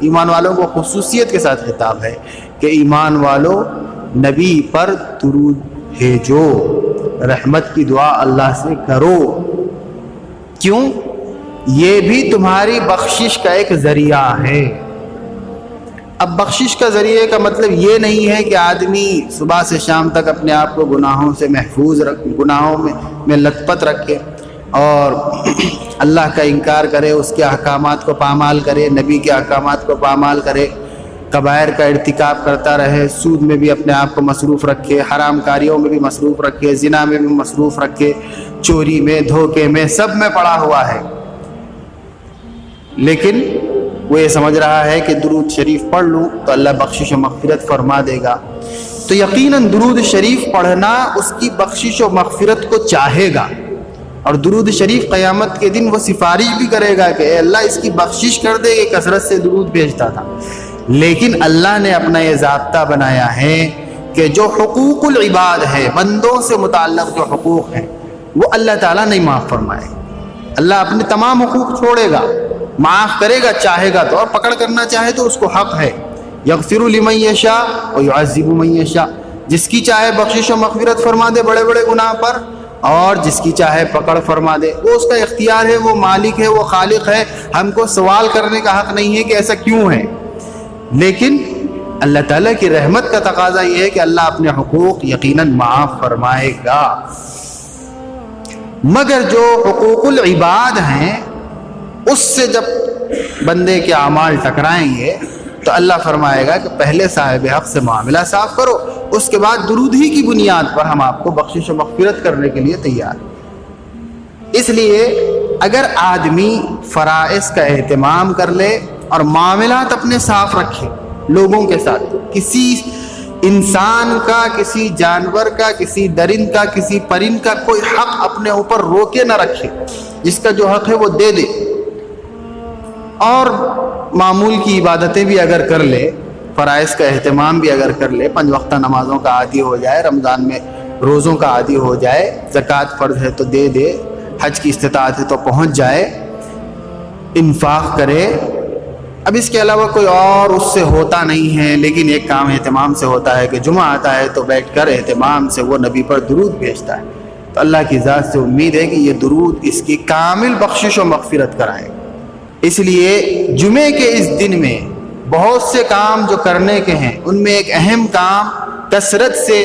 ایمان والوں کو خصوصیت کے ساتھ خطاب ہے کہ ایمان والوں نبی پر درود بھیجو، رحمت کی دعا اللہ سے کرو۔ کیوں؟ یہ بھی تمہاری بخشش کا ایک ذریعہ ہے۔ اب بخشش کا ذریعے کا مطلب یہ نہیں ہے کہ آدمی صبح سے شام تک اپنے آپ کو گناہوں سے محفوظ گناہوں میں لت پت رکھے اور اللہ کا انکار کرے، اس کے احکامات کو پامال کرے، نبی کے احکامات کو پامال کرے، کبائر کا ارتکاب کرتا رہے، سود میں بھی اپنے آپ کو مصروف رکھے، حرام کاریوں میں بھی مصروف رکھے، زنا میں بھی مصروف رکھے، چوری میں، دھوکے میں، سب میں پڑا ہوا ہے، لیکن وہ یہ سمجھ رہا ہے کہ درود شریف پڑھ لوں تو اللہ بخشش و مغفرت فرما دے گا، تو یقیناً درود شریف پڑھنا اس کی بخشش و مغفرت کو چاہے گا، اور درود شریف قیامت کے دن وہ سفارش بھی کرے گا کہ اے اللہ اس کی بخشش کر دے، یہ کثرت سے درود بھیجتا تھا۔ لیکن اللہ نے اپنا یہ ضابطہ بنایا ہے کہ جو حقوق العباد ہے، بندوں سے متعلق جو حقوق ہیں، وہ اللہ تعالیٰ نہیں معاف فرمائے۔ اللہ اپنے تمام حقوق چھوڑے گا، معاف کرے گا چاہے گا تو، اور پکڑ کرنا چاہے تو اس کو حق ہے۔ یغفر لمن یشاء ویعذب من یشاء، جس کی چاہے بخشش و مغفرت فرما دے بڑے بڑے گناہ پر، اور جس کی چاہے پکڑ فرما دے، وہ اس کا اختیار ہے، وہ مالک ہے، وہ خالق ہے، ہم کو سوال کرنے کا حق نہیں ہے کہ ایسا کیوں ہے۔ لیکن اللہ تعالیٰ کی رحمت کا تقاضا یہ ہے کہ اللہ اپنے حقوق یقیناً معاف فرمائے گا، مگر جو حقوق العباد ہیں اس سے جب بندے کے اعمال ٹکرائیں گے تو اللہ فرمائے گا کہ پہلے صاحب حق سے معاملہ صاف کرو، اس کے بعد درود ہی کی بنیاد پر ہم آپ کو بخشش و مغفرت کرنے کے لیے تیار ہیں۔ اس لیے اگر آدمی فرائض کا اہتمام کر لے اور معاملات اپنے صاف رکھے لوگوں کے ساتھ، کسی انسان کا، کسی جانور کا، کسی درند کا، کسی پرند کا کوئی حق اپنے اوپر روکے نہ رکھے، جس کا جو حق ہے وہ دے دے، اور معمول کی عبادتیں بھی اگر کر لے، فرائض کا اہتمام بھی اگر کر لے، 5 وقتہ نمازوں کا عادی ہو جائے، رمضان میں روزوں کا عادی ہو جائے، زکوٰۃ فرض ہے تو دے دے، حج کی استطاعت ہے تو پہنچ جائے، انفاق کرے۔ اب اس کے علاوہ کوئی اور اس سے ہوتا نہیں ہے، لیکن ایک کام اہتمام سے ہوتا ہے کہ جمعہ آتا ہے تو بیٹھ کر اہتمام سے وہ نبی پر درود بھیجتا ہے، تو اللہ کی ذات سے امید ہے کہ یہ درود اس کی کامل بخشش و مغفرت کرائے گا۔ اس لیے جمعے کے اس دن میں بہت سے کام جو کرنے کے ہیں، ان میں ایک اہم کام کثرت سے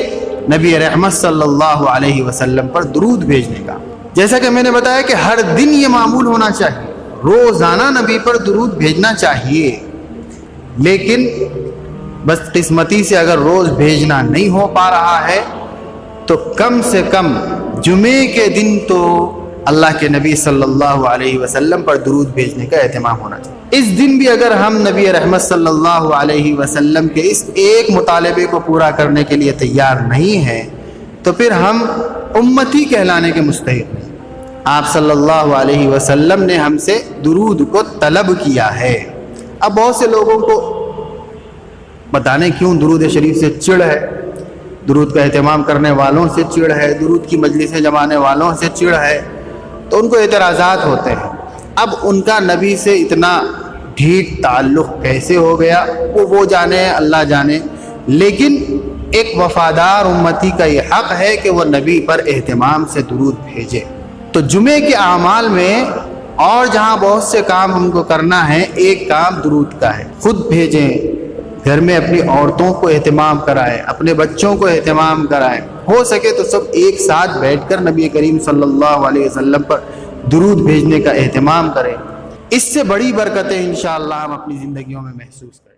نبی رحمت صلی اللہ علیہ وسلم پر درود بھیجنے کا، جیسا کہ میں نے بتایا کہ ہر دن یہ معمول ہونا چاہیے، روزانہ نبی پر درود بھیجنا چاہیے، لیکن بس قسمتی سے اگر روز بھیجنا نہیں ہو پا رہا ہے تو کم سے کم جمعے کے دن تو اللہ کے نبی صلی اللہ علیہ وسلم پر درود بھیجنے کا اہتمام ہونا چاہیے۔ اس دن بھی اگر ہم نبی رحمت صلی اللہ علیہ وسلم کے اس ایک مطالبے کو پورا کرنے کے لیے تیار نہیں ہیں تو پھر ہم امتی کہلانے کے مستحق نہیں۔ آپ صلی اللہ علیہ وسلم نے ہم سے درود کو طلب کیا ہے۔ اب بہت سے لوگوں کو بتانے کیوں درود شریف سے چڑ ہے، درود کا اہتمام کرنے والوں سے چڑ ہے، درود کی مجلسیں جمانے والوں سے چڑ ہے، تو ان کو اعتراضات ہوتے ہیں۔ اب ان کا نبی سے اتنا ڈھیٹ تعلق کیسے ہو گیا، وہ جانے، اللہ جانے، لیکن ایک وفادار امتی کا یہ حق ہے کہ وہ نبی پر اہتمام سے درود بھیجے۔ تو جمعے کے اعمال میں اور جہاں بہت سے کام ہم کو کرنا ہے، ایک کام درود کا ہے، خود بھیجیں، گھر میں اپنی عورتوں کو اہتمام کرائیں، اپنے بچوں کو اہتمام کرائیں، ہو سکے تو سب ایک ساتھ بیٹھ کر نبی کریم صلی اللہ علیہ وسلم پر درود بھیجنے کا اہتمام کریں۔ اس سے بڑی برکتیں انشاءاللہ ہم اپنی زندگیوں میں محسوس کریں۔